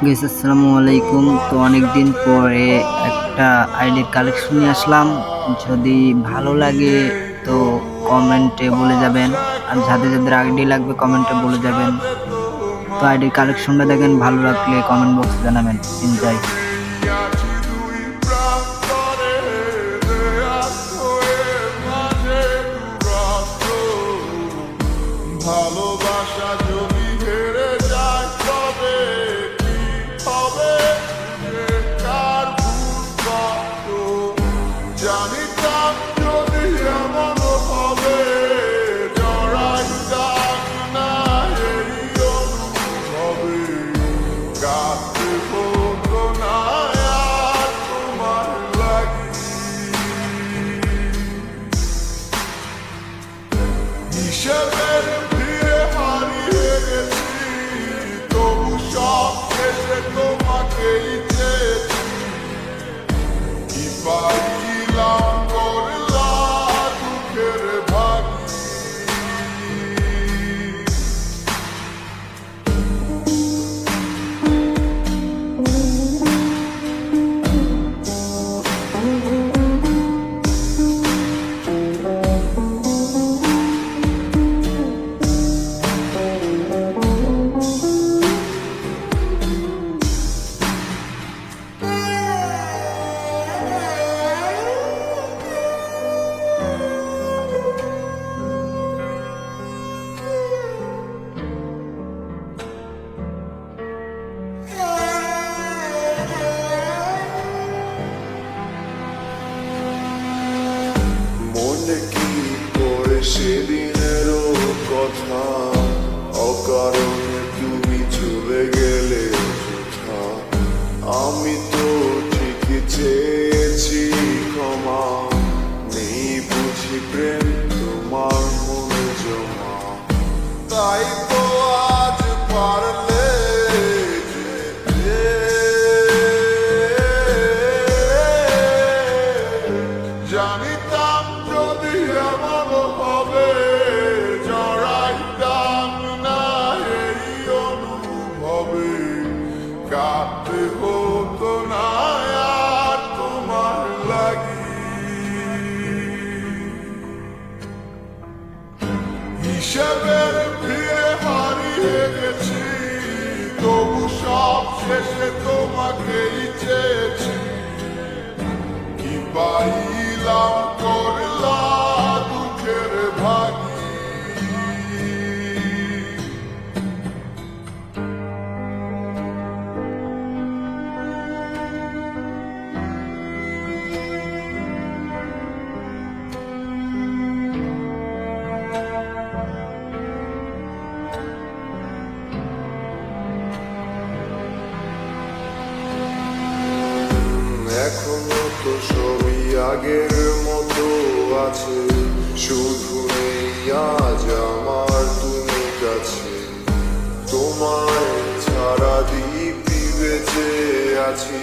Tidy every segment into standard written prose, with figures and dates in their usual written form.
Guys আসসালামু আলাইকুম। তো অনেকদিন পরে একটা আইডির কালেকশন নিয়ে আসলাম। যদি ভালো লাগে তো কমেন্টে বলে যাবেন, আর যাদের যাদের আইডি লাগবে কমেন্টে বলে যাবেন। তো আইডির কালেকশনটা দেখেন, ভালো লাগলে কমেন্ট বক্সে জানাবেন। এনজয়। ভালোবাসা যদি হেরে যায় তবে কি হবে? কার ভুল কত জানিতাম যদি এমন হবে, জড়াইতাম না এই অনুভবে। কাঁদতে হতো না আর তোমার লাগি, হিসেবের ভিড়ে হারিয়ে গেছি, তবু সব শেষে তোমাকেই চেয়েছি। কি পাইলাম করলা দুঃখের ভাগি, মনে কি পড়ে সেদিনেরও কথা, অকারণে তুমি চলে গেলে কোথা। আমি তো ঠিকই চেয়েছি ক্ষমা, নেই বুঝি প্রেম তোমার মনে জমা। তাই তো আজ পারলে যেতে, জানিতাম যদি এমন হবে, জড়াইতাম না এই অনুভবে। কাঁদতে হতো না আর তোমার লাগি, হিসেবের ভিড়ে হারিয়ে গেছি, তবু সব শেষে তোমাকেই চেয়েছি। কি পাইলাম করলা দুঃখের ভাগি, এখনো তো সবই আগের মতো আছে, শুধু নেই আজ আমার তুমি কাছে। তোমায় ছাড়া দিব্যি বেঁচে আছি,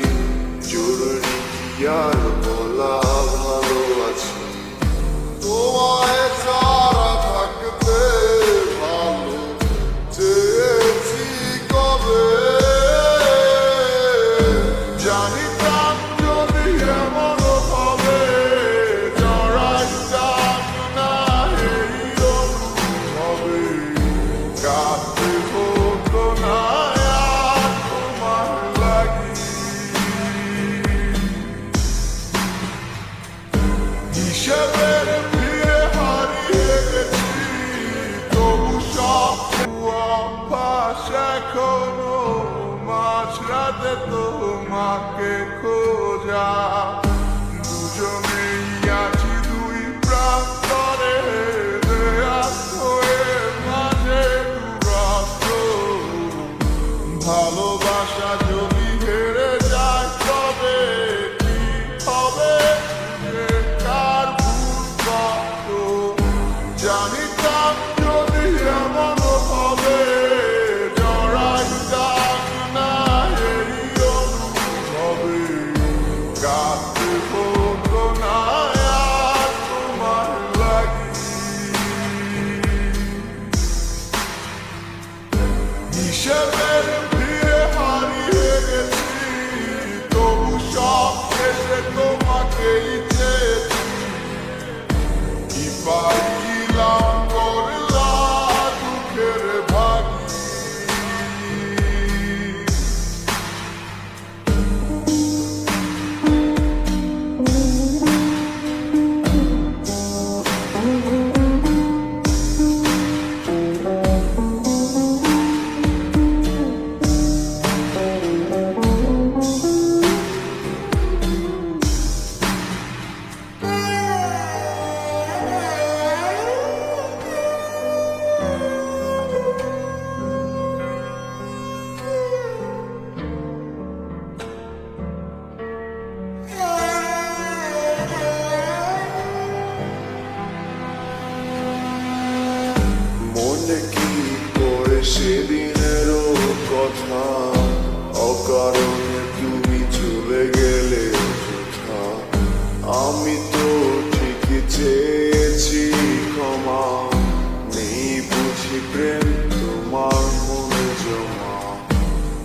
জরুরি কি আর বলা ভালো আছি। তোমায় ছাড়া থাকতে ভালো চেয়েছি কবে, জানিতাম যদি এমন হবে, জড়াইতাম না এই অনুভবে। কাঁদতে হতো না আর তোমার লাগি, হিসেবের ভিড়ে হারিয়ে গেছি, তবু সব অভ্যাস এখনো মাঝরাতে তোমাকে খোঁজা। দুজনেই আছি দুই প্রান্তরে, দেয়াল হয়ে মাঝে দূরত্ব। ভালোবাসা যদি হেরে যায় তবে কি হবে? কার ভুল কত জানিতাম যদি এমন হবে, জড়াইতাম না এই অনুভবে। কাঁদতে হতো না আর তোমার লাগি, হিসেবের ভিড়ে হারিয়ে আমি তো ঠিকই চেয়েছি ক্ষমা, নেই বুঝি প্রেম তোমার মনে জমা,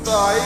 তাই